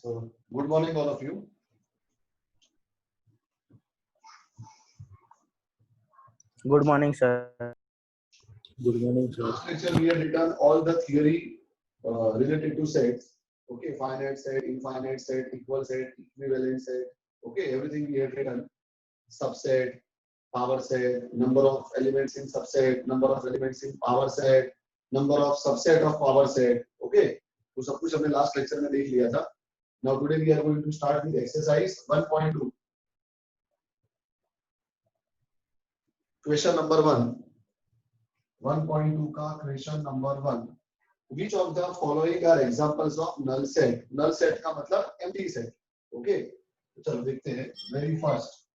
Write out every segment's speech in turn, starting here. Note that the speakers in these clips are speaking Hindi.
So, good morning, all of you. Good morning, sir. Good morning, sir. Last lecture we had done all the theory related to sets. Okay, finite set, infinite set, equal set, equivalent set. Okay, everything we had written. Subset, power set, number of elements in subset, number of elements in power set, number of subset of power set. Okay, तो सब कुछ हमने last lecture में देख लिया था. Now today we are going to start with exercise 1.2. Question number 1. 1.2 का question number 1. Which of the following are examples of null set? Null set का मतलब empty set. Okay, तो चलो देखते हैं. Very first.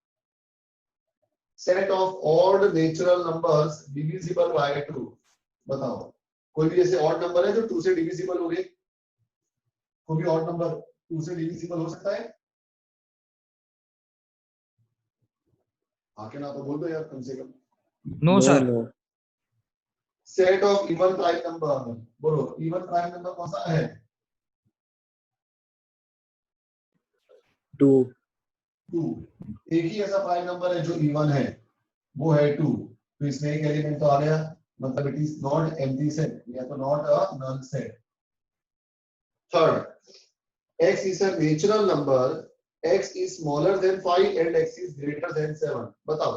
Set of odd natural numbers divisible by 2. बताओ कोई भी ऐसे odd number है जो 2 से divisible हो गए. कोई भी odd number 2 से divisible हो सकता है. आके ना तो बोल दो यार कम से कम. No, sir. No. Set of even prime number. बोलो even prime number कौन सा है? 2. 2. एक ही ऐसा प्राइम नंबर है जो इवन है, वो है 2. तो इसमें एक एलिमेंट तो आ गया, मतलब it is not empty set या तो not a null set. Third, x is a natural number, x is smaller than 5 and x is greater than 7. बताओ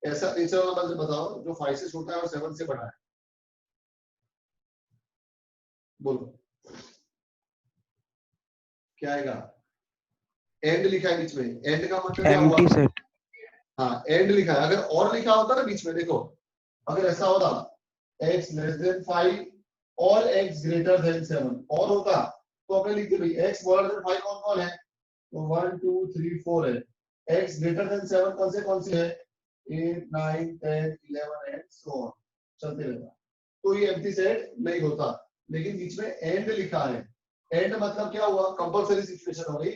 ऐसा नेचुरल नंबर से बताओ जो 5 से छोटा है और 7 से बड़ा है. बोलो क्या आएगा? एंड लिखा है बीच में. एंड का मतलब क्या हुआ? Empty set. हाँ एंड लिखा है. अगर और लिखा होता ना बीच में, देखो अगर ऐसा होता x लेस देन 5 और x ग्रेटर देन 7 और होता तो अपने लिखते भाई x स्मॉलर देन 5 कौन कौन है? तो 1 2 3 4 है. x ग्रेटर देन 7 कौन से है? 8 9 10 11 एंड सो ऑन चलते रहता. तो ये एम्प्टी सेट नहीं होता. लेकिन बीच में एंड लिखा है. एंड मतलब क्या हुआ? कंपलसरी सिचुएशन हो गई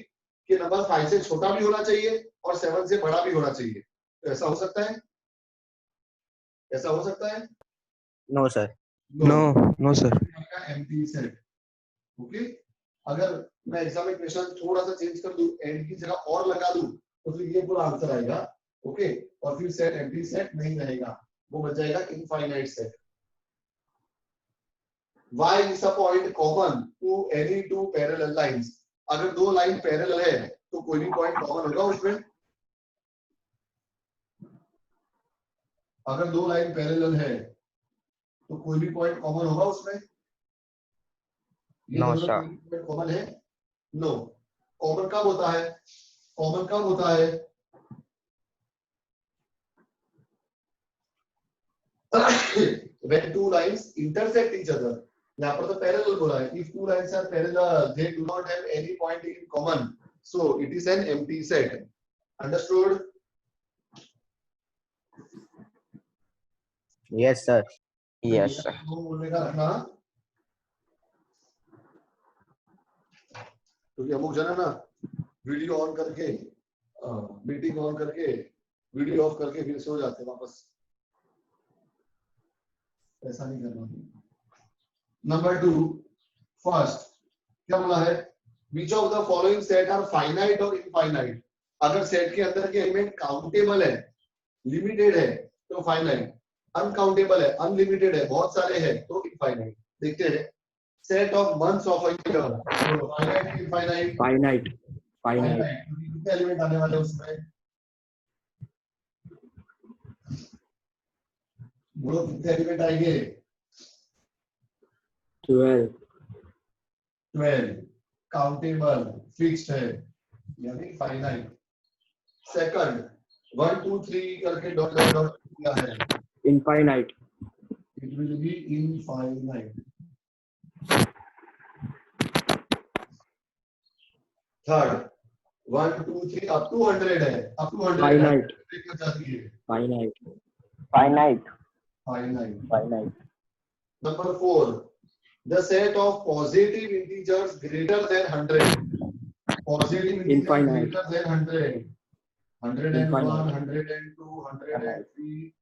कि नंबर 5 से छोटा भी होना चाहिए और 7 से बड़ा भी होना चाहिए. तो ऐसा हो सकता है? ऐसा हो सकता है? No, sir. No, sir. Empty set. Okay, अगर मैं एग्जाम में क्वेश्चन थोड़ा सा चेंज कर दूं, एंड की जगह और लगा दूं, तो फिर ये पूरा आंसर आएगा. ओके, और फिर सेट एम्प्टी सेट नहीं रहेगा, वो बन जाएगा infinite set. Y is a point common to any two parallel lines. अगर दो लाइन पैरेलल है तो कोई भी पॉइंट कॉमन होगा उसमें. अगर दो लाइन पैरेलल है तो कोई भी पॉइंट कॉमन होगा उसमें. No, sir. कॉमन है? नो. कॉमन कब होता है? कॉमन कब होता है? When two lines intersect each other. यहाँ पर तो पैरेलल बोला है. If two lines are parallel, they do not have any point in common. So it is an empty set. Understood? Yes, sir. Yes, sir. बोलने का रखना. क्योंकि अमुक जन है ना वीडियो ऑन करके मीटिंग ऑन करके वीडियो ऑफ करके फिर सो जाते वापस. ऐसा नहीं करना. नंबर 2, फर्स्ट क्या बोला है? Which of the following set are finite or infinite? अगर सेट के अंदर के एलिमेंट काउंटेबल है, लिमिटेड है तो फाइनाइट. अनकाउंटेबल है, अनलिमिटेड है, बहुत सारे हैं तो इनफाइनाइट. देखते हैं. Set of months of a year. Finite infinite? Finite. Finite. कितने एलिमेंट आने वाले उसमें? बोलो कितने एलिमेंट आएंगे? 12. 12. काउंटेबल, फिक्स्ड है यानी फाइनाइट. सेकंड 1 2 3 करके डॉट डॉट डॉट किया है. Infinite. It will be infinite. Third 1 2 3 up to 100 है. Up to 100 Finite. लेकर जाती है. Finite. Finite. Finite. Finite. Number 4, the set of positive integers greater than 100. Positive integers Infinite. greater than 100. 101, Infinite. 102, 103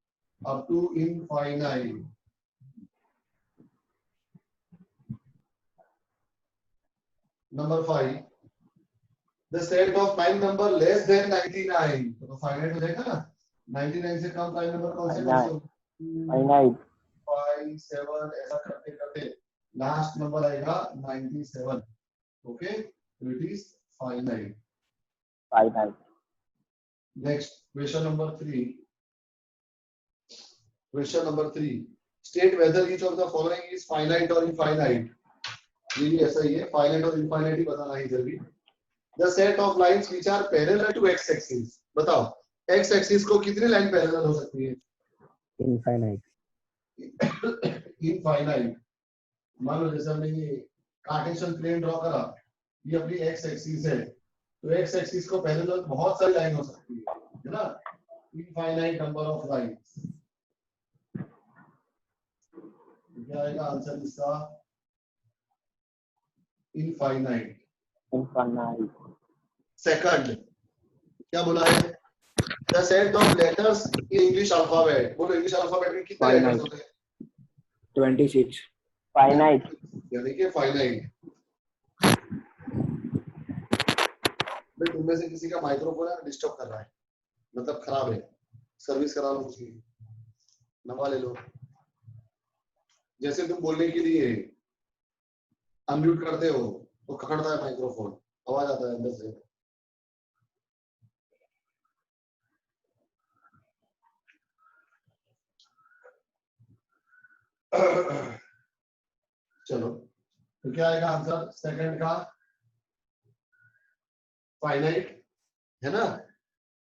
up to infinite. Number 5, the set of 9 number less than 99, तो फाइनाइट हो जाएगा ना। 99 से कम प्राइम नंबर कौन से finite 5 7 ऐसा करते करते लास्ट नंबर आएगा 97। Okay, it is finite. finite next question number 3। Question number 3, state whether each of the following is finite और इनफाइनाइट। ये भी ऐसा ही है, फाइनाइट और इनफाइनाइट ही बताना है इधर भी। The set of lines which are parallel to x axis, बताओ एक्स एक्सिस को कितनी लाइन पैरेलल हो सकती है? infinite infinite. मान लो जैसे हमने ये कार्टेशियन प्लेन ड्रॉ करा, ये अपनी एक्स एक्सिस है, तो एक्स एक्सिस को पैरेलल बहुत सारी लाइन हो सकती है ना, इनफाइनाइट नंबर ऑफ लाइंस। क्या आएगा आंसर इसका? इनफाइनाइट। infinite सेकंड क्या बोला है? The set of letters in English alphabet, बोलो इंग्लिश अल्फाबेट में कितने लेटर्स होते हैं? 26. finite यानी कि फाइनाइट। भाई तुम में से किसी का माइक्रोफोन है डिस्टर्ब कर रहा है, मतलब खराब है, सर्विस करा लो उसकी, नवा ले लो। जैसे तुम बोलने के लिए अनम्यूट करते हो तो खखड़ता है माइक्रोफोन, आवाज आता है अंदर से। चलो तो क्या आएगा आंसर सेकंड का? फाइनाइट है ना,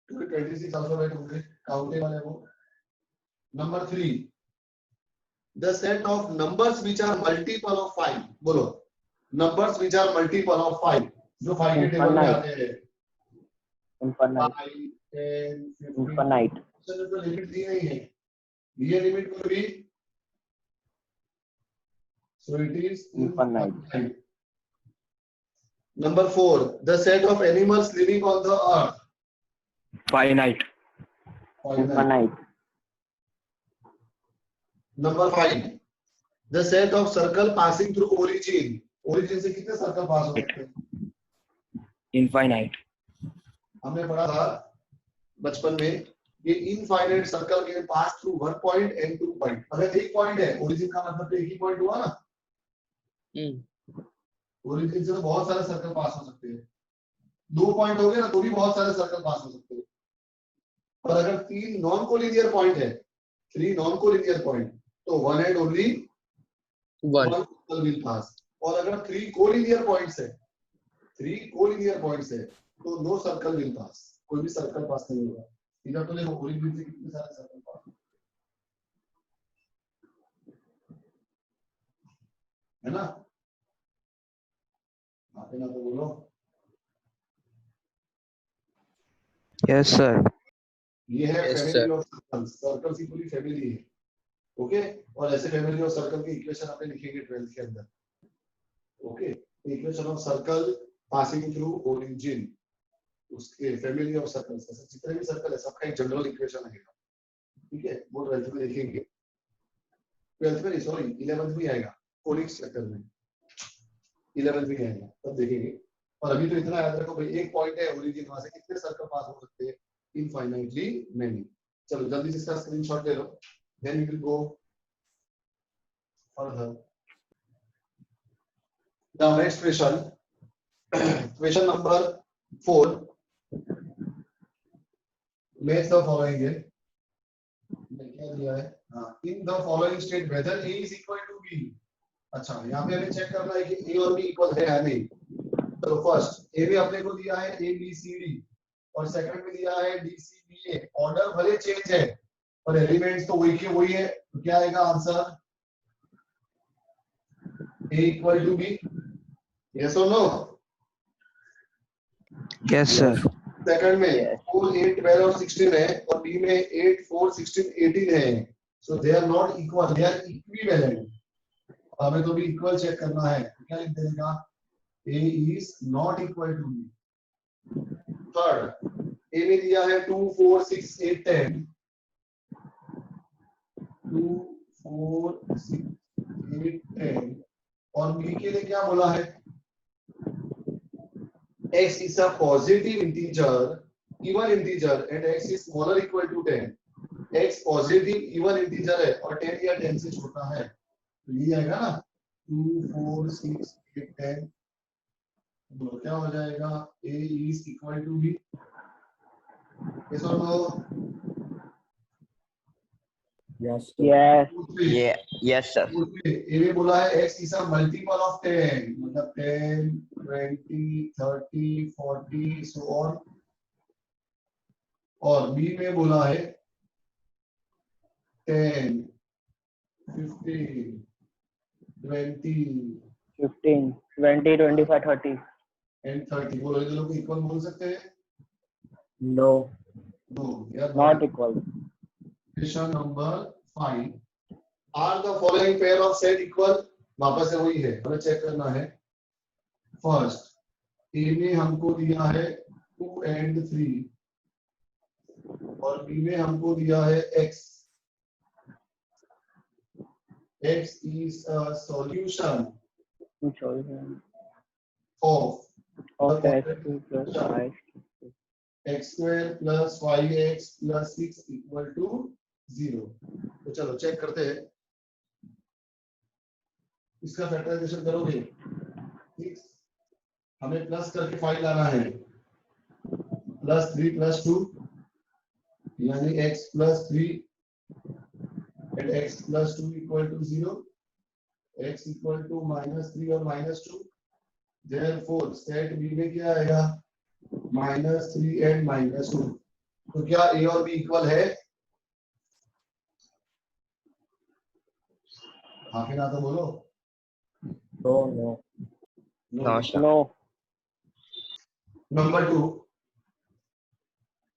26 अल्फाबेट होंगे, काउंटे वाले वो। Number 3, the set of numbers which are multiple of 5, बोलो numbers which are multiple of 5, जो 5 के टेबल में आते हैं। infinite 5 10 15, infinite तो लिमिट दी नहीं है, ये लिमिट को भी, so it is infinite Number 4, the set of animals living on the earth. Finite. infinite Number 5, the set of circle passing through origin. Origin से कितने सर्कल पास हो सकते हैं? Infinite. हमने पढ़ा था बचपन में ये इनफाइनाइट सर्कल के pass through one point and two point. अगर एक पॉइंट है, ओरिजिन का मतलब तो एक ही पॉइंट हुआ ना। ओरिजिन से तो बहुत सारे सर्कल पास हो सकते हैं। 2 पॉइंट हो गए ना तो भी बहुत सारे सर्कल पास हो सकते हैं। और अगर 3 नॉन कोलिनियर पॉइंट है, 3 नॉन कोलिनियर पॉइंट, तो one and only one circle will pass. और अगर 3 कोलिनियर पॉइंट्स है, 3 कोलिनियर पॉइंट्स है, तो नो सर्कल विल पास, कोई भी सर्कल पास नहीं होगा। इधर तो देखो ओरिजिन से कितने सारे सर्कल पास है ना, आते ना तो बोलो। Yes, sir. ये है Yes, family of circles, circle की पूरी फैमिली है। ओके, और ऐसे फैमिली ऑफ सर्कल की इक्वेशन आपने लिखेंगे 12th के अंदर। Okay, equation of circle passing through origin, उसके फैमिली ऑफ सर्कल्स, ऐसे जितने भी सर्कल है सबका एक जनरल इक्वेशन आएगा। ठीक है, वो 12th में लिखेंगे, 12th में नहीं सॉरी 11th में आएगा, कोनिक्स चैप्टर में 11th में आएगा, तब देखेंगे। और अभी तो इतना याद रखो भाई, एक पॉइंट है ओरिजिन, वहां से कितने सर्कल पास हो सकते हैं? Infinitely many. चलो जल्दी से इसका स्क्रीनशॉट ले लो, then we will go further. Now next question, question number 4, match the following है, क्या दिया है? हाँ, in the following state whether A is equal to B. अच्छा, यहाँ पे हमें चेक करना है कि ए और बी इक्वल है या नहीं। तो फर्स्ट ए में अपने को दिया है ए बी सी डी, और सेकंड में दिया है डी सी बी ए। ऑर्डर भले चेंज है पर एलिमेंट्स तो वही के वही है, तो क्या आएगा answer? A equal to B, yes और नो? Yes, sir. सेकंड में Yes. 4 8 12 और 16 है, और बी में 8 4 16 18 है, so they are not equal, they are equivalent. हमें तो भी इक्वल चेक करना है, तो क्या लिख देगा? A is not equal to B। Third, A में दिया है 2 4 6 8 10, 2 4 6 8 10, और B के लिए क्या बोला है? x is a positive integer, even integer, and x is smaller equal to 10. x positive even integer है और 10 या 10 से छोटा है, तो ये आएगा ना 2 4 6 8 10, तो क्या हो जाएगा a is equal to b. yes or no? Yes. Yes. Yes, sir. ए ने बोला है x is a multiple of 10, मतलब 10 20 30 40 so on, और b में बोला है 10 15 20 15, 20, 25, 30. एंड 30. बोलो ये लोग इक्वल बोल सकते हैं? No. नो यार, Not equal. Question number 5, are the following pair of set equal? वापस से वही है, हमें चेक करना है. फर्स्ट ए ने हमको दिया है 2 and 3 और बी में हमको दिया है x. x is a solution of Okay, 2 plus 5. x square plus 5x plus 6 equal to 0. तो चलो चेक करते हैं. इसका फैक्टराइजेशन करोगे 6, हमें प्लस करके 5 लाना है, प्लस 3 प्लस 2 यानी x plus 3 and x plus 2 equal to 0, x equal to -3 और -2. Therefore set b में क्या आएगा? -3 and -2. तो क्या a और b इक्वल है? हाँ कि ना तो बोलो. No. No. No, sir. No. Number 2,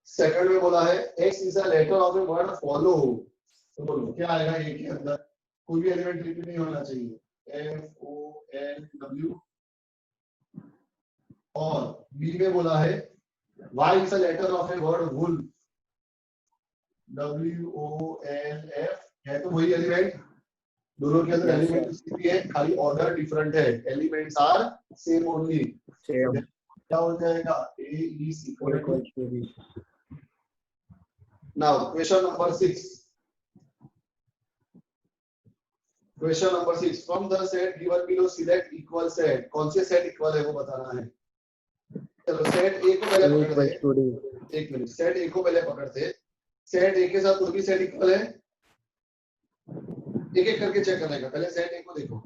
second में बोला है x is a letter of a word follow. तो बोलो क्या आएगा a के अंदर? कोई भी एलिमेंट रिपीट नहीं होना चाहिए. F O L W. और b में बोला है y is a letter of a word wolf. W O L F है तो वही एलिमेंट. दोनों के अंदर Yes, एलिमेंट सेम ही है, खाली ऑर्डर डिफरेंट है. Elements are same only. Same. क्या हो जाएगा? a is equal to. Equal to B. Now question number 6. Question number 6. From the set given below select equal set. कौन से सेट इक्वल है वो बताना है. चलो सेट ए को पहले Equal पकड़ते हैं. to D. एक मिनट, सेट ए को पहले पकड़ते हैं. सेट ए के साथ कोई भी सेट इक्वल है? एक एक करके चेक करने का. पहले सेट ए को देखो.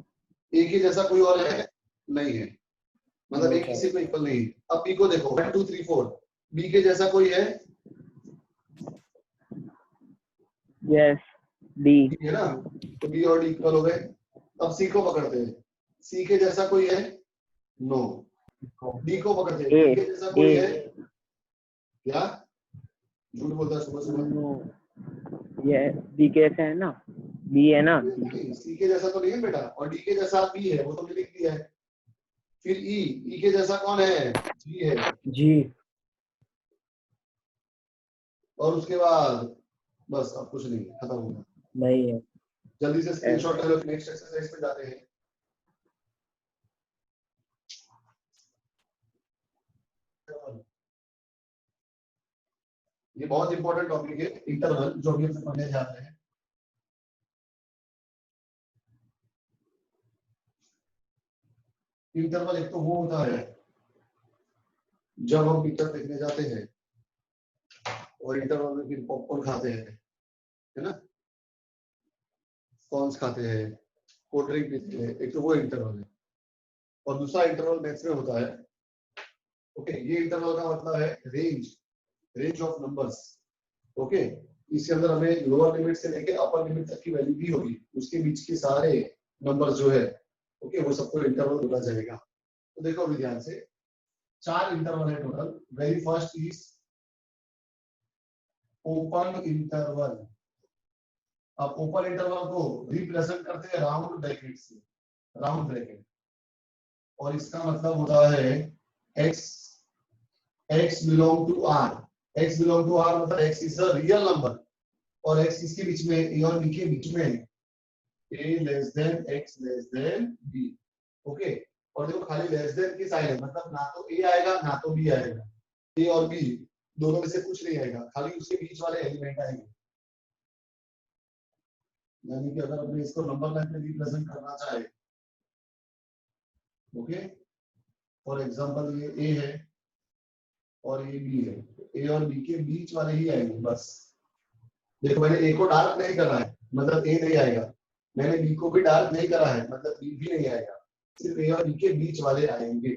ए के जैसा कोई और है? नहीं है, मतलब ए किसी को इक्वल नहीं है. अब बी को देखो 1 2 3 4. बी के जैसा कोई है? Yes. D. ठीक है ना, तो बी और डी इक्वल हो गए. अब सी को पकड़ते हैं. सी के जैसा कोई है? नो. डी को पकड़ते हैं. डी के जैसा कोई है? क्या झूठ बोलता है सुबह सुबह? No. ये B कैसे है ना? B है ना? सी के जैसा तो नहीं है बेटा, और डी के जैसा बी है, वो तो मैंने लिख दिया है. फिर ई, ई के जैसा कौन है? जी है. G. और उसके बाद बस अब कुछ नहीं, खत्म हो गया. नहीं है. जल्दी से स्क्रीनशॉट ले लो, नेक्स्ट एक्सरसाइज पे जाते हैं. ये बहुत इंपॉर्टेंट टॉपिक है, इंटरवल, जो अभी हम पढ़ने जा रहे हैं. इंटरवल एक तो वो होता है जब हम पिक्चर देखने जाते हैं और इंटरवल में फिर पॉपकॉर्न खाते हैं, है ना, कॉर्न्स खाते हैं, कोल्ड ड्रिंक पीते हैं. एक तो वो इंटरवल है. और दूसरा इंटरवल मैथ्स में होता है. ओके, ये इंटरवल का मतलब है रेंज ऑफ नंबर्स. ओके, इसके अंदर हमें लोअर लिमिट से लेके अपर लिमिट तक की वैल्यू भी होगी. उसके बीच के सारे नंबर्स जो है, ओके, वो सबको इंटरवल बोला जाएगा. तो देखो अभी ध्यान से, 4 इंटरवल है total. Very first is open interval. अब ओपन इंटरवल को रिप्रेजेंट करते हैं राउंड ब्रैकेट से, राउंड ब्रैकेट. और इसका मतलब होता है x belong to r. x belong to r मतलब x is a real number, और x किसके बीच में? a और b के बीच में. a less than x less then b. Okay, और देखो खाली लेस देन की साइन है, मतलब ना तो ए आएगा ना तो बी आएगा, ए और बी दोनों में से कुछ नहीं आएगा, खाली उसके बीच वाले एलिमेंट आएंगे। यानी कि अगर अपने इसको नंबर लाइन में रिप्रेजेंट करना चाहे, ओके, फॉर एग्जांपल ये ए है और ये बी है, ए और बी के बीच वाले ही आएंगे बस। देखो मैंने ए को डार्क नहीं करा है, मतलब ए नहीं आएगा, मैंने बी को भी डार्क नहीं करा है, मतलब बी भी नहीं आएगा, सिर्फ ए और बी के बीच वाले आएंगे।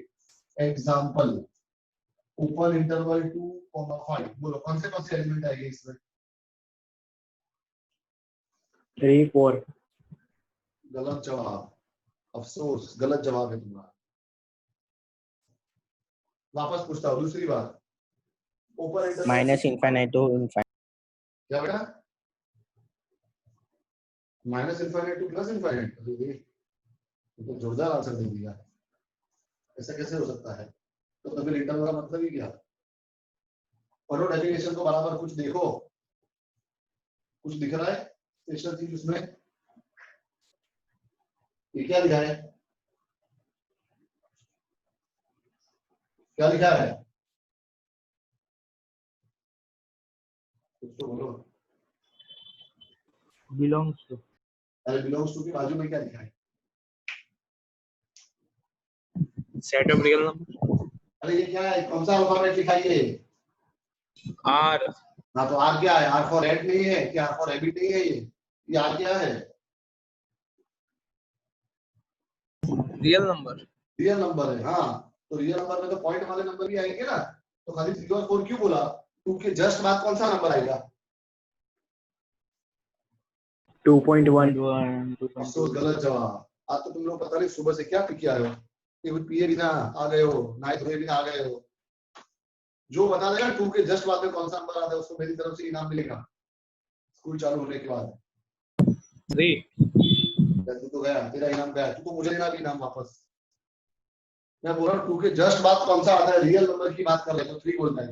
एग्जांपल ओपन इंटरवल 2,5, बोलो कौन से एलिमेंट आएंगे इसमें? 3 4 गलत जवाब, अफसोस गलत जवाब है तुम्हारा। वापस पूछता हूँ दूसरी बार, open interval minus infinite to infinite. क्या बेटा? Minus infinite to plus infinite, तो जोरदार आंसर दे दिया, ऐसा कैसे हो सकता है? तो फिर इंटरवल का मतलब ही क्या? पढ़ो डेफिनेशन को बराबर, कुछ देखो, कुछ दिख रहा है स्पेशल चीज उसमें? ये क्या लिखा है? क्या लिखा है? कुछ तो बोलो। belongs to अरे बिलोंग्स टू के बाजू में क्या लिखा है? Set of real number. अरे ये क्या है, कौन सा अल्फाबेट लिखा है ये? आर। हाँ तो आर क्या है? आर फॉर रेड नहीं है क्या? आर फॉर रेबिट नहीं है ये आर क्या है? Real number. रियल नंबर है। हाँ तो रियल नंबर में तो पॉइंट वाले नंबर भी आएंगे ना, तो खाली 3 और 4 क्यों बोला? 2 के जस्ट बाद कौन सा नंबर आएगा? 2.1 अफसोस गलत जवाब। आज तो तुम लोग पता नहीं सुबह से क्या पी के आए हो, ये पिए बिना आ गए हो, नाइट हुए बिना आ गए हो। जो बता देगा 2 के जस्ट बाद में कौन सा नंबर आता है उसको मेरी तरफ से इनाम मिलेगा स्कूल चालू होने के बाद। 3। तू तो गया, तेरा इनाम गया, तू तो मुझे देना भी इनाम वापस। मैं बोल रहा हूँ 2 के जस्ट बाद कौन सा आता है, रियल नंबर की बात कर रहे हो, 3 बोलता है।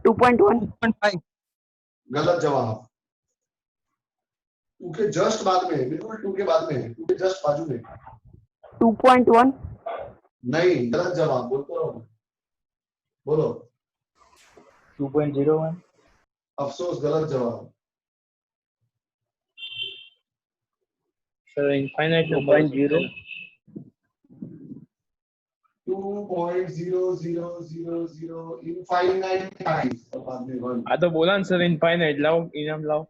2.1 गलत जवाब। 2 के जस्ट बाद में, बिल्कुल 2 के बाद में, 2 के जस्ट बाजू में 2.1 नहीं, गलत जवाब। बोलते रहो, बोलो। 2.01 अफसोस गलत जवाब। Sir infinite number 2.0 2.0000 infinite times और बाद में 1। हाँ तो बोला ना सर इनफाइनाइट लाओ, इनाम लाओ।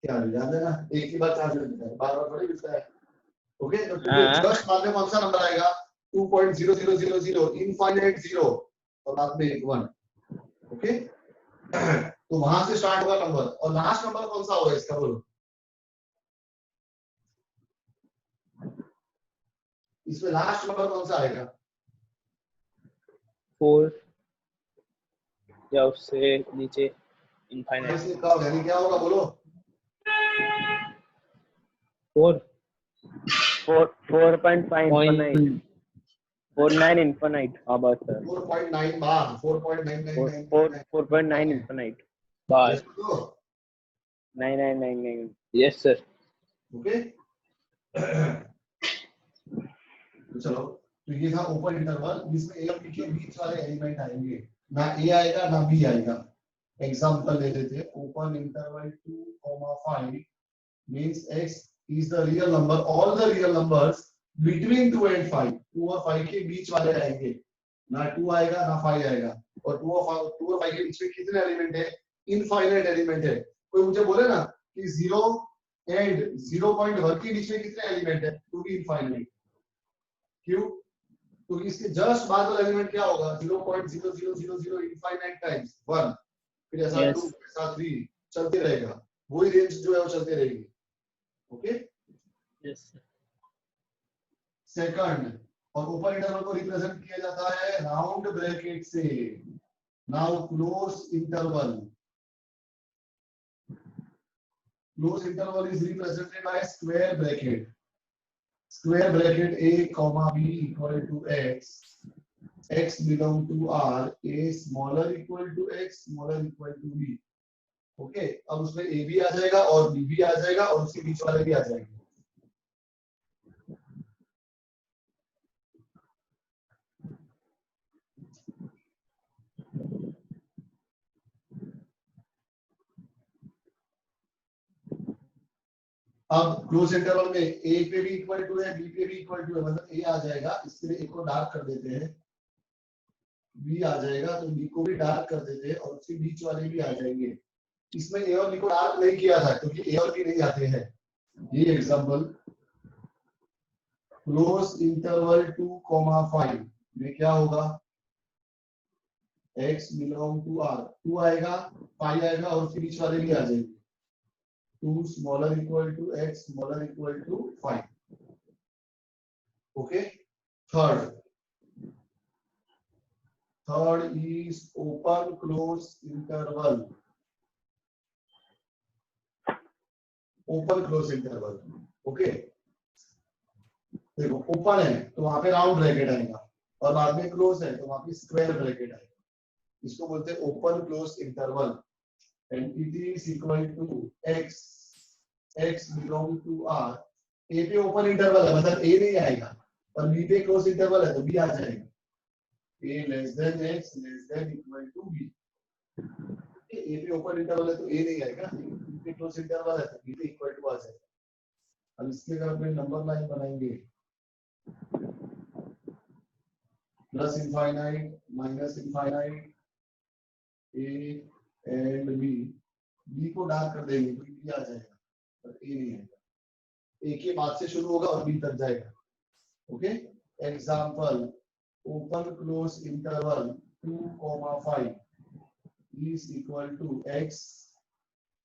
क्या याद है ना, एक ही बार चार्ज मिलता है, बार बार थोड़ी मिलता है। ओके तो 2 के हाँ। जस्ट बाद में कौन सा नंबर आएगा? 2.0000 इनफाइनाइट 0 और बाद में 1। ओके तो वहां से स्टार्ट होगा नंबर, और लास्ट नंबर कौन सा होगा इसका, बोलो। इसमें लास्ट नंबर कौन सा आएगा? 4 या उससे नीचे इनफाइनाइट। इसमें क्या होगा, यानी क्या होगा, बोलो। 4 4.5 49 infinite. हाँ बस सर 4.9 बार 4.99999 4.9 infinite. बस। 9999. Yes sir. ओके चलो, तो ये था ओपन इंटरवल जिसमें ए और बी के बीच वाले एलिमेंट आएंगे, ना ए आएगा ना बी आएगा। एग्जांपल ले लेते हैं, open interval 2,5 means x is the real number, all the real numbers between 2 and 5, 2 और 5 के बीच वाले आएंगे, ना 2 आएगा ना 5 आएगा। और 2 और 5 के बीच में कितने एलिमेंट है? इनफाइनाइट एलिमेंट है। कोई मुझे बोले ना कि 0 एंड 0.1 के बीच में कितने एलिमेंट है, तो भी इनफाइनाइट। क्यों? क्योंकि इसके जस्ट बाद वाला एलिमेंट क्या होगा? 0.0000 इनफाइनाइट टाइम्स 1, फिर ऐसा 2 ऐसा 3 चलते रहेगा, वही रेंज जो है वो चलते रहेगी। Okay yes sir. सेकंड, और ओपन इंटरवल को रिप्रेजेंट किया जाता है राउंड ब्रैकेट से। Now close interval, close interval is represented by square bracket. Square bracket a comma b equal to x, x belong to r, a smaller equal to x, smaller equal to b। Okay अब उसमें a भी आ जाएगा और b भी आ जाएगा और उसके बीच वाले भी आ जाएंगे। अब क्लोज इंटरवल में ए पे भी इक्वल टू है, बी पे भी इक्वल टू है, मतलब ए आ जाएगा, इसके लिए ए को डार्क कर देते हैं, बी आ जाएगा, तो बी को भी डार्क कर देते हैं और उसके बीच वाले भी आ जाएंगे। इसमें ए और बी को डार्क नहीं किया था क्योंकि ए और बी नहीं आते हैं। ये एग्जांपल क्लोज इंटरवल 2,5 में क्या होगा, x बिलोंग टू r, 2 आएगा, 5 आएगा और उसके बीच वाले भी आ जाएंगे, 2 smaller equal to x smaller equal to 5. Okay. Third is open close interval. Open close interval. Okay. देखो ओपन है तो वहां पे राउंड ब्रैकेट आएगा और बाद में क्लोज है तो वहां पे स्क्वायर ब्रैकेट आएगा, इसको बोलते हैं open close interval. and it is equal to x belong to r। a पे ओपन इंटरवल है मतलब a नहीं आएगा और b पे क्लोज इंटरवल है तो b आ जाएगा, a less than x less than equal to b। a पे ओपन इंटरवल है तो a नहीं आएगा, b पे क्लोज इंटरवल है तो b पे इक्वल टू आ जाएगा। अब इसके अगर अपने नंबर लाइन बनाएंगे plus infinite minus infinite a and B को डार्क कर देंगे तो बी आ जाएगा पर ए नहीं आएगा, ए के बाद से शुरू होगा और बी तक जाएगा। Okay. Example open close interval 2,5 is equal to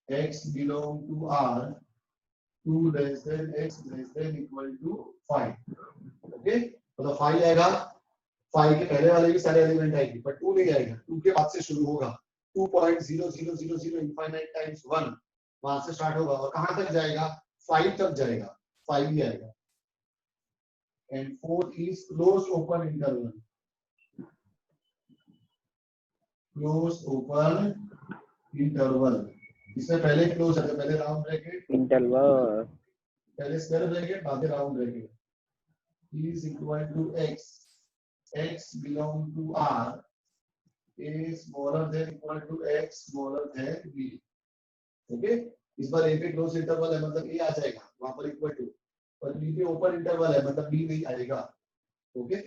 x belong to r 2 less than x less than equal to 5। Okay, मतलब 5 आएगा, 5 के पहले वाले भी सारे एलिमेंट आएंगे पर 2 नहीं आएगा, 2 के बाद से शुरू होगा, 2.0000 इनफाइनाइट टाइम्स 1 वहां से स्टार्ट होगा और कहां तक जाएगा, 5 तक जाएगा, 5 ही आएगा। And fourth is close open interval, close open interval, इसमें पहले क्लोज है तो पहले राउंड ब्रैकेट इंटरवल, पहले स्क्वायर ब्रैकेट बाद में round bracket, is equal to x belong to r a smaller than equal to x smaller than b। Okay, इस बार a पे क्लोज इंटरवल है मतलब a आ जाएगा वहां पर इक्वल टू, और b पे ओपन इंटरवल है मतलब b नहीं आएगा। Okay,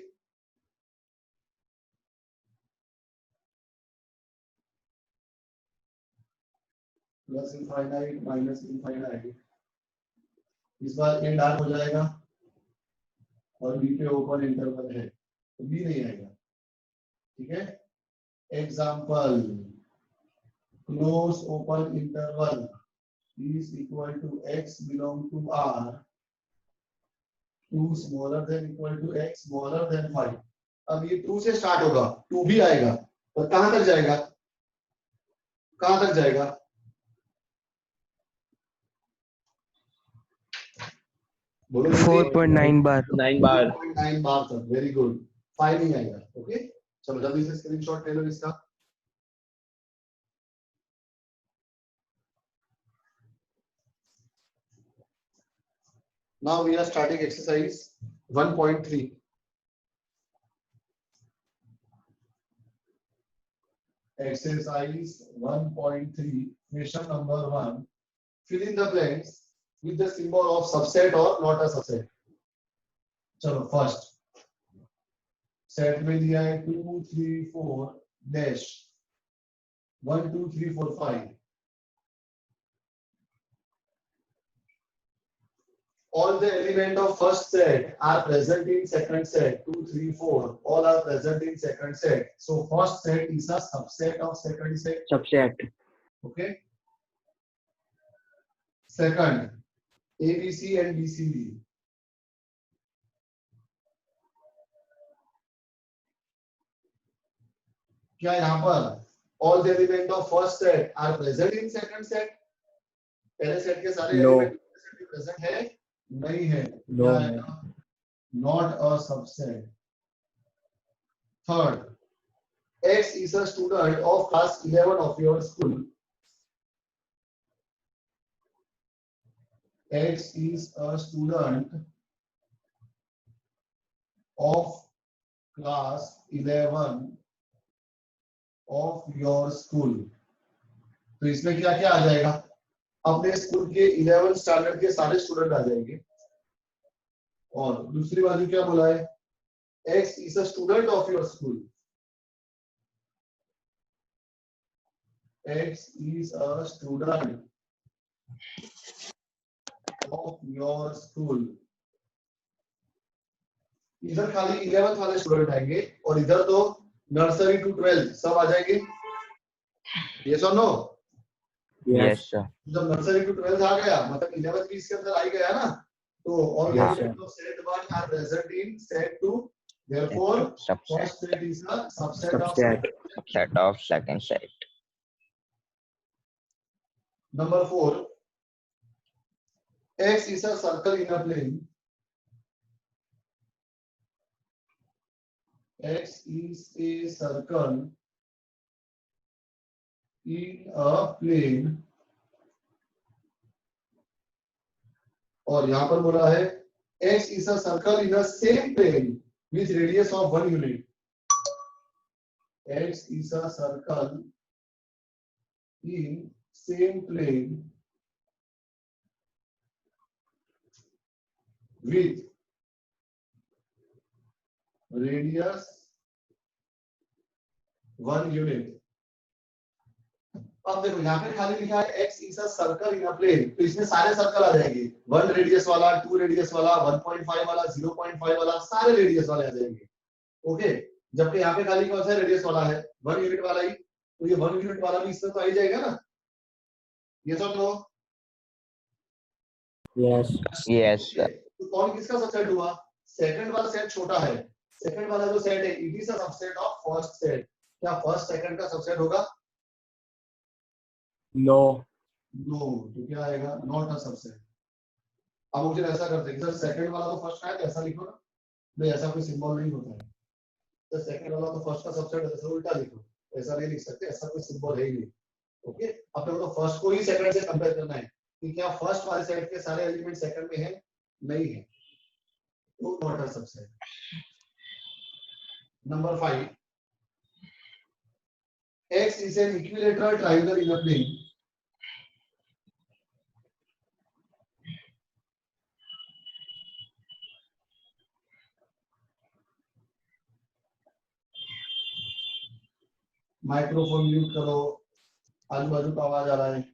plus infinite minus infinite, इस बार a डार्क हो जाएगा और b पे ओपन इंटरवल है तो b नहीं आएगा। ठीक है। Example close open interval is equal to x belong to r 2 smaller than equal to x smaller than 5। अब ये 2 से स्टार्ट होगा, 2 भी आएगा और कहां तक जाएगा, कहां तक जाएगा, बोलो 4.9 बार 9 बार 4.9 बार तक। वेरी गुड, 5 नहीं आएगा। ओके, चलो जल्दी से स्क्रीनशॉट ले लो इसका। Now we are starting exercise 1.3. Exercise 1.3, question number 1. Fill in the blanks with the symbol of subset or not a subset. चलो फर्स्ट सेट में दिया है 2 3 4 dash 1 2 3 4 5। All the element of first set are present in second set. 2 3 4 all are present in second set. So first set is a subset of second set. Subset, Okay. Second, ABC and BCD. क्या यहाँ पर all the element of first set are present in second set? पहले सेट के सारे No. एलिमेंट प्रेजेंट है, नहीं है, No. not a subset. Third, X is a student of class 11 of your school. X is a student of class 11 of your school. तो इसमें क्या क्या आ जाएगा, अपने स्कूल के 11th स्टैंडर्ड के सारे स्टूडेंट आ जाएंगे। और दूसरी बाजू क्या बोला है, x is a student of your school, x is a student of your school। इधर खाली 11th वाले स्टूडेंट आएंगे और इधर तो नर्सरी टू 12 सब आ जाएंगे। यस और नो? Yes, sir. जब नर्सरी टू 12 आ गया मतलब 11th भी इसके अंदर आ ही गया ना, तो all the Yes, elements of set 1 are present in set 2, therefore Subset. first set is a subset of Subset. Subset of second set. Number 4, x is a circle in a plane, x is a circle in a plane, और यहां पर बोला है x is a circle in a same plane with radius of 1 unit। x is a circle in same plane with radius 1 unit। अब देखो यहाँ पे खाली लिखा है x is a circle in a plane, तो इसमें सारे सर्कल आ जाएंगे, 1 रेडियस वाला, 2 रेडियस वाला, 1.5 वाला, 0.5 वाला, सारे रेडियस वाले आ जाएंगे। ओके, जबकि यहाँ पे खाली कौन सा रेडियस वाला है, 1 यूनिट वाला ही, तो ये 1 यूनिट वाला भी इसमें तो आ ही जाएगा ना। ये सब लो। Yes. Yes, sir. तो कौन किसका सबसेट हुआ, सेकंड वाला सेट छोटा है, सेकंड वाला जो सेट है it is a subset of first set. क्या फर्स्ट सेकंड का सबसेट होगा? No. नो, तो क्या आएगा, नॉट अ सबसेट। अब मुझे ऐसा करते हैं सर, सेकंड वाला तो फर्स्ट का है तो ऐसा लिखो ना, नहीं ऐसा कोई सिंबल नहीं होता है, तो सेकंड वाला तो फर्स्ट का सबसेट है तो उल्टा लिखो, ऐसा नहीं लिख सकते, ऐसा कोई सिंबल है ही नहीं। ओके, अब तो फर्स्ट को ही सेकंड से कंपेयर करना है कि क्या फर्स्ट वाले सेट के सारे एलिमेंट सेकंड में है, नहीं है, तो not a subset. Number 5, x is an equilateral triangle in a plane, microphone mute करो, आजू बाजू का आवाज आ रहा है।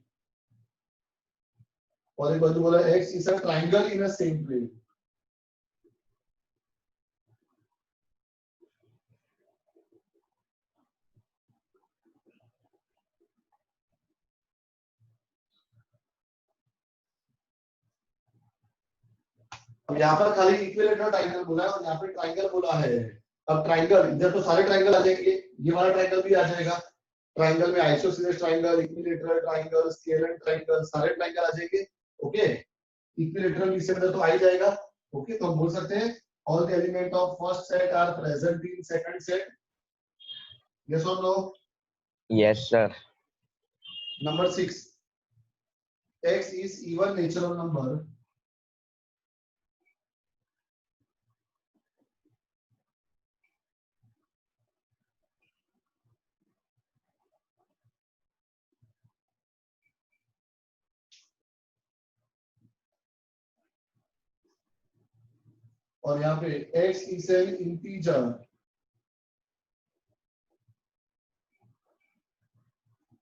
और एक बाजू बोला x is a triangle in a same plane, अब यहाँ पर खाली इक्विलेटरल ट्रायंगल बोला है और यहाँ पे ट्रायंगल बोला है। अब ट्रायंगल इधर तो सारे ट्रायंगल आ जाएंगे, ये वाला ट्रायंगल भी आ जाएगा, ट्रायंगल में isosceles triangle, equilateral triangle, scalar triangle, सारे ट्रायंगल आ जाएंगे। ओके, इक्विलेटरल इसके अंदर तो आ ही जाएगा। ओके, तो हम बोल सकते हैं all the element of first set are present in second set. Yes और no? Yes, sir. Number 6, x is even natural number और यहाँ पे x is an integer,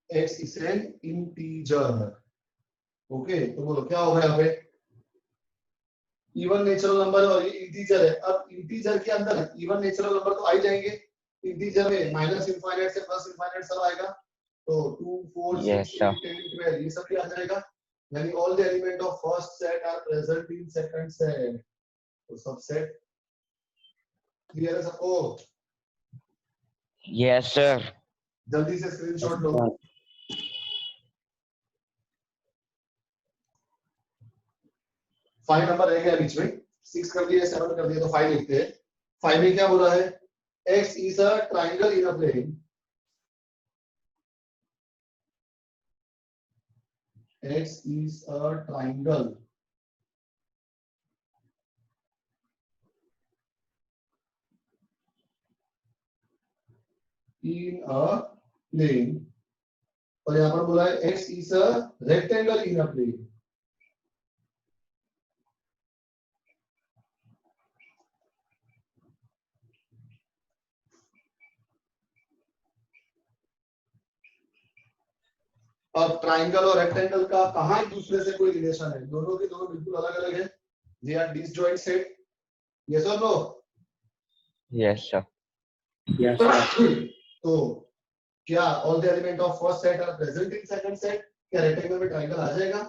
x is an integer। Okay, तो बोलो क्या होगा यहाँ पे, इवन नेचुरल नंबर और ये इंटीजर है। अब इंटीजर के अंदर इवन नेचुरल नंबर तो आ ही जाएंगे, इंटीजर में माइनस इंफाइनाइट से प्लस इंफाइनाइट सब आएगा, तो 2 4 Yes, 6 sir. 8 10 12 ये सब भी आ जाएगा, यानी all the element of first set are present in second set. तो सब सेट क्लियर है सबको? Yes, sir. जल्दी से स्क्रीनशॉट लो। 5 नंबर रह गया बीच में, 6 कर दिया, 7 कर दिया, तो 5 लिखते हैं। 5 में क्या बोला है, x is a triangle in a plane, x is a triangle in a plane और यहाँ पर बोला है x is a rectangle in a plane. अब ट्राइंगल और रेक्टेंगल का कहाँ एक दूसरे से कोई रिलेशन है? दोनों के दोनों बिल्कुल अलग अलग है. They are disjoint set. Yes or no? Yes, sir. Yes, sir. तो क्या all the element of first set are present in second set? क्या रेक्टेंगल में ट्राइंगल आ जाएगा?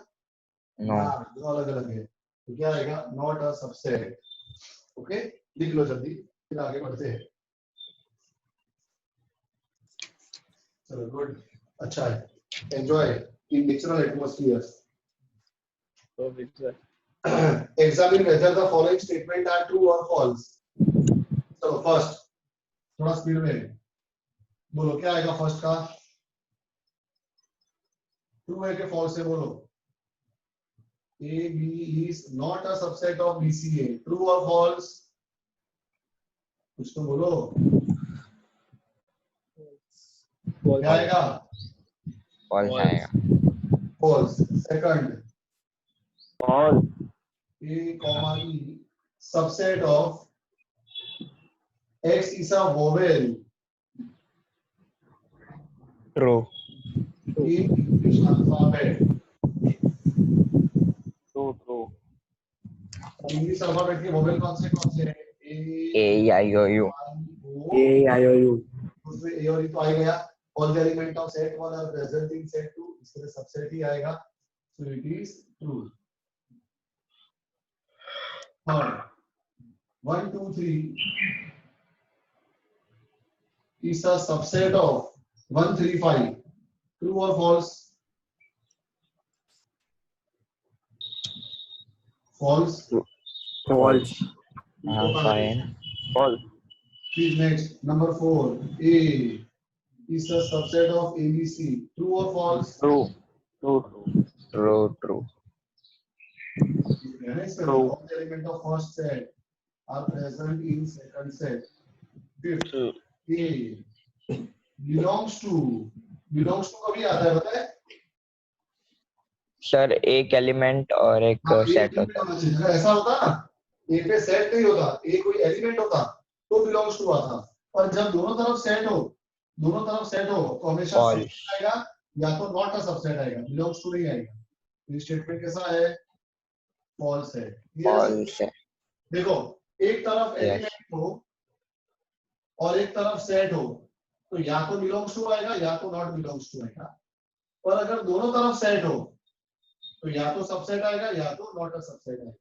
No. हाँ, दोनों अलग अलग है. तो क्या आएगा? Not a subset. ओके, लिख लो जल्दी, फिर आगे बढ़ते हैं. चलो गुड, अच्छा है. Enjoy in natural atmosphere. So which one? Examine whether the following statement are true or false. चलो फर्स्ट, थोड़ा स्पीड में बोलो, क्या आएगा फर्स्ट का? ट्रू है कि फॉल्स है? बोलो. AB is not a subset of BCA. True or false? कुछ तो बोलो. क्या आएगा? False False. आएगा. False. Second, false, A comma E subset of X is a vowel True. in English alphabet. true, English alphabet के वोवेल कौन से हैं? A, I, O, U. A, I, O, U. उसमें ए और ई तो आ ही गया. All the element of set 1 are present in set 2, इसके लिए सबसेट ही आएगा. So it is true. Third, 1 2 3 is a subset of 1 3 5. True or false? False. False. Fine. false, Please next, number 4. A is a subset of ABC. True or false? true, True. True. All the element of first set are present in second set. Fifth, A belongs to कभी आता है पता है? सर एक एलिमेंट और एक हाँ, सेट A होता है. होना चाहिए. अगर ऐसा होता ना, A पे सेट नहीं होता, A कोई एलिमेंट होता तो बिलोंग्स टू आता. पर जब दोनों तरफ सेट हो तो हमेशा False. सेट आएगा या तो नॉट अ सबसेट आएगा, बिलोंग्स टू नहीं आएगा. ये स्टेटमेंट कैसा है? फॉल्स है. False है. देखो, एक तरफ Yes. एलिमेंट हो और एक तरफ सेट हो तो या तो बिलोंग्स टू आएगा या तो नॉट बिलोंग्स टू आएगा. पर अगर दोनों तरफ सेट हो तो या तो सबसेट आएगा या तो नॉट अ सबसेट आएगा.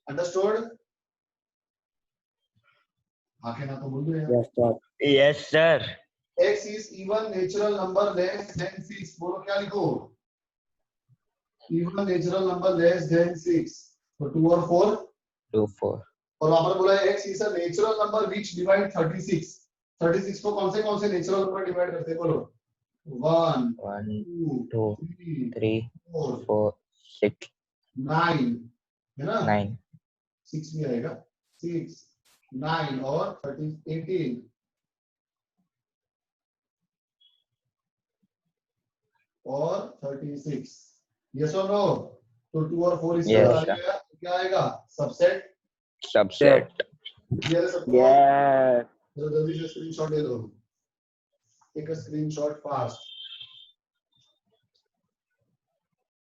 अंडरस्टूड? आगे ना तो बोल दो यार. Yes, sir. Yes, sir. X is even natural number less than 6. बोलो क्या लिखो? Even natural number less than 6. तो 2 और 4. 2, 4. और वहां पर बोला है X is a natural number which divide 36. 36 को कौन से नेचुरल नंबर डिवाइड करते हैं? बोलो. 1 1, 2 2, 3 3, 4 4, 6, 9 है ना? 9. 6 भी आएगा. 6 9 और 18 और 36. यस और नो? तो 2 और 4 इसके Yes, बाद sir. आएगा. क्या आएगा? सबसेट. Subset. ये सबको yes, जल्दी से स्क्रीनशॉट ले लो. Take a screenshot fast.